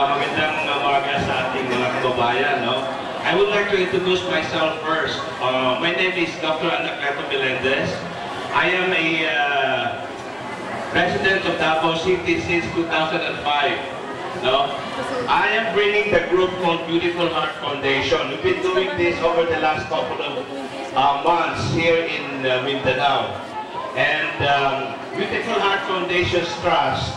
Magandang umaga sa ating mga kababayan, no? I would like to introduce myself first. My name is Dr. Anacleto Melendez. I am a resident of Davao City since 2005. No? I am bringing the group called Beautiful Heart Foundation. We've been doing this over the last couple of months here in Mindanao. And Beautiful Heart Foundation's trust,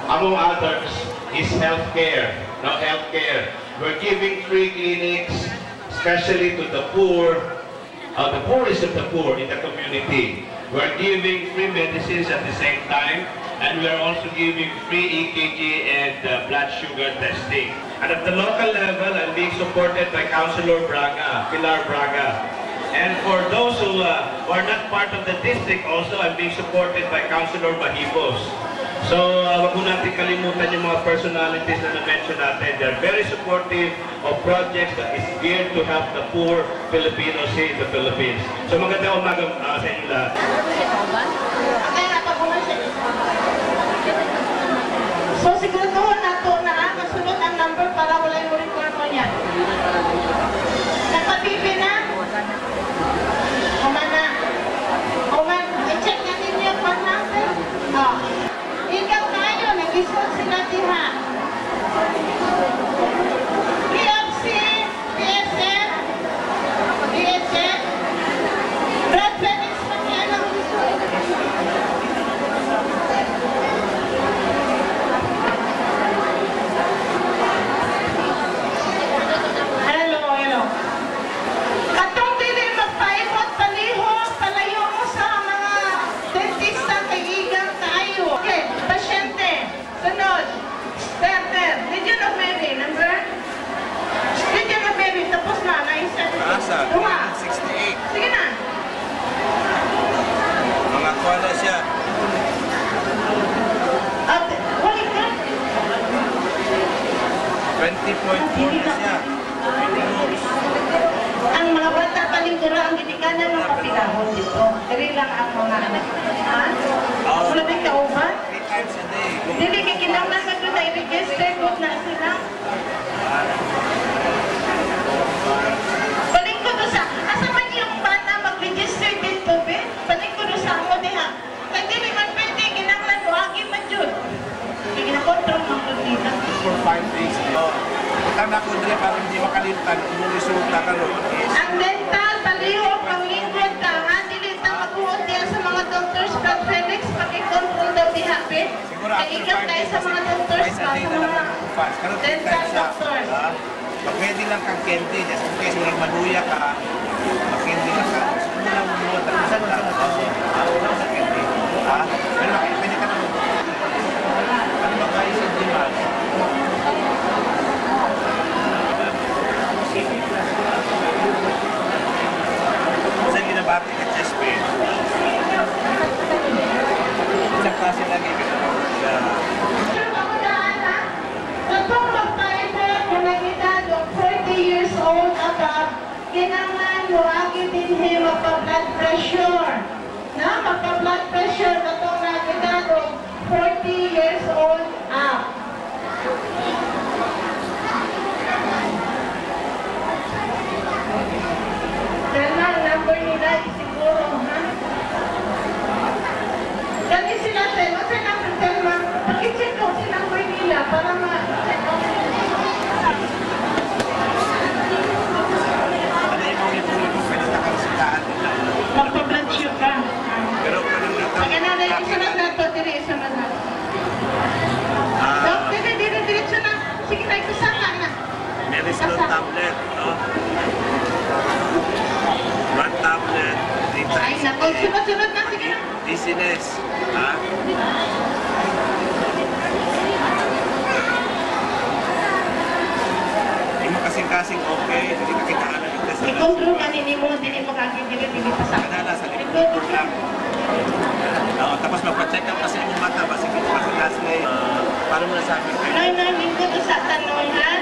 among others, is healthcare. No, healthcare. We're giving free clinics, especially to the poorest of the poor in the community. We're giving free medicines at the same time, and we're also giving free EKG and blood sugar testing. And at the local level, I'm being supported by Councilor Braga, Pilar Braga. And for those who are not part of the district, also I'm being supported by Councilor Mahibos. So, wag mo natin kalimutan yung mga personalities na na-mention natin. They're very supportive of projects that is geared to help the poor Filipinos here in the Philippines. So, magandang umaga sa inyo lahat. So, siguraduhan nato na masunod ang number para wala yung record mo niyan. Nagpapipi na? Oman na. Oman, i-check natin yung phone number. Ikaw tayo, nag-isot sila diha. PFC, PSF, DSF, Brad Felix, yan ang isot. Hello, hello. Katong dili magpaikot, palihog, palayo mo sa mga dentista kay igang tayo. Okay, pasyente. Sunod. Starter. Legion of Mary, number? Legion of Mary, tapos na. Asa? 68. Sige na. Mga kwala siya. At, wait ka. 20.4 na siya. Ang mga bata palingkura ang ginikanan ng kapilahon dito. Dali lang ang mga anak. Ha? Wala din kauban? 3 times a day. Dili kay kinahanglan man doon na i-register kung na sila. Palingkod do sa, asa man yung bata mag-register dito, be? Palingkod do sa ako diha. Kaya dili man pwede, kinahanglan mo, agi man yun. Kaya ginakontrol man doon dito. For 5 days. Tanda ko dili para hindi makalimutan kung resulta ka ron. Ang dental, palihog, panglingkod ka, ha? Dili ta magkuhot diyan sa mga doctors, Brad Felix, pag-control daw diha, be? Kaya ikaw tayo sa mga doctors pa, sa mga dental doctors. Pwede lang kang candy, just in case walang maduya ka, mag-candy lang ka. Muna mo mga talusan lang. Wala sa candy. Pero pwede ka naman. Ano ba kayo sa demand? Saan ginabati ka chest pain? Isang klase lagi ka naman. Years old above, kinangan mo agi din magpa-blood pressure. Na, magpa-blood pressure na itong nagitado, 40 years old up. Dala, number nila siguro, ha? Dali sila, Telma, sa number, Telma, pakicheck ko si number nila para ma-check out sila. Magpa-blood sugar ka. Pero pwede dito. Maganda na yung sunod na ito, diri sunod na. Dok, diri na. Sige na, ikasama na. Merislo tablet, no? 1 tablet, 3 Ay, times. naku, sunod na, sige na. Dizziness, ha? Hindi mo kasing-kasing okay, hindi ka kitaan ng test. I-control ka nini mo, dili mo kagin, dili pa sa Kadala sa likod lang. Tapos magpa-check up kasi yung mata, basta kung masigas na paano mo nasabi? Noy, lingkod sa tanong, ha?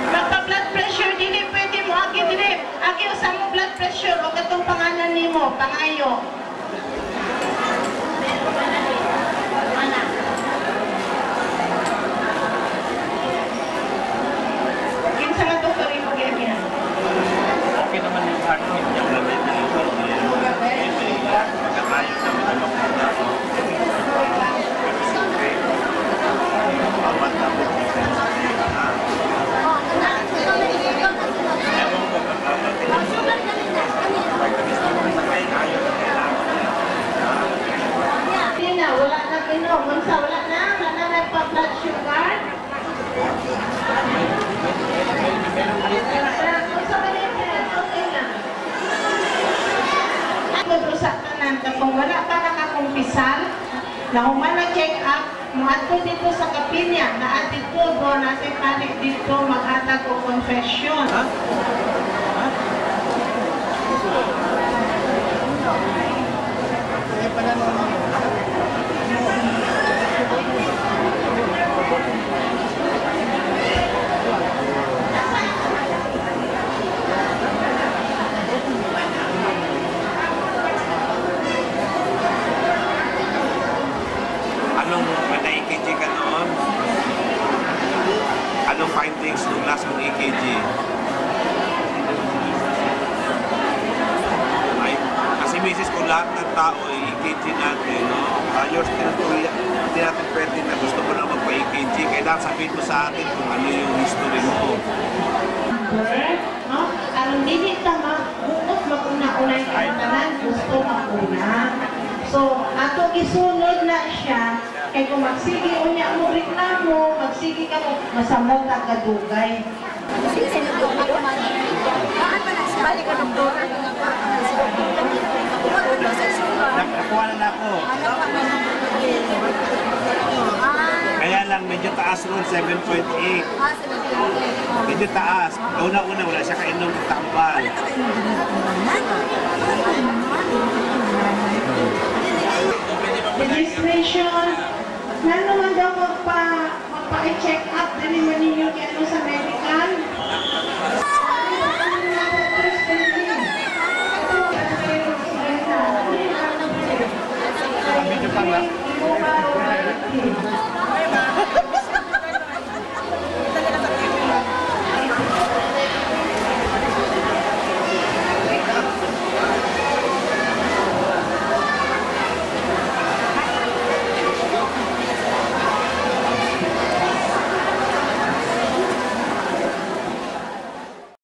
Magpa-blood pressure, dili pwede mo, agi dili. Agi, usang mo blood pressure, o katong pangalan ni mo, pangayo. Na human na check up, maadto dito sa kapinya, na attitude mo na si panik dito maghatag o confession. Ha? Anong na-EKG ka noon? Anong findings nung last mong EKG? Ay, kasi misis ko lahat ng tao EKG natin, no? Yours, hindi natin pwede na gusto mo na magpa-EKG. Kailangan sabihin mo sa atin kung ano yung history mo. No? Aron dili ta mabuot maguna-una yung katanan, gusto maguna. So, ato gisunod na siya, kay kung magsige unya mo reklamo, magsige ka mo, masamot ka kadugay. Nakuha na ako. Kaya lang, medyo taas ron, 7.8. Medyo taas. Una-una, wala siya kainom ng tambal. Registration, na naman daw magpa-check up, dali mo ninyo kaya ano sa medical. Medyo pala.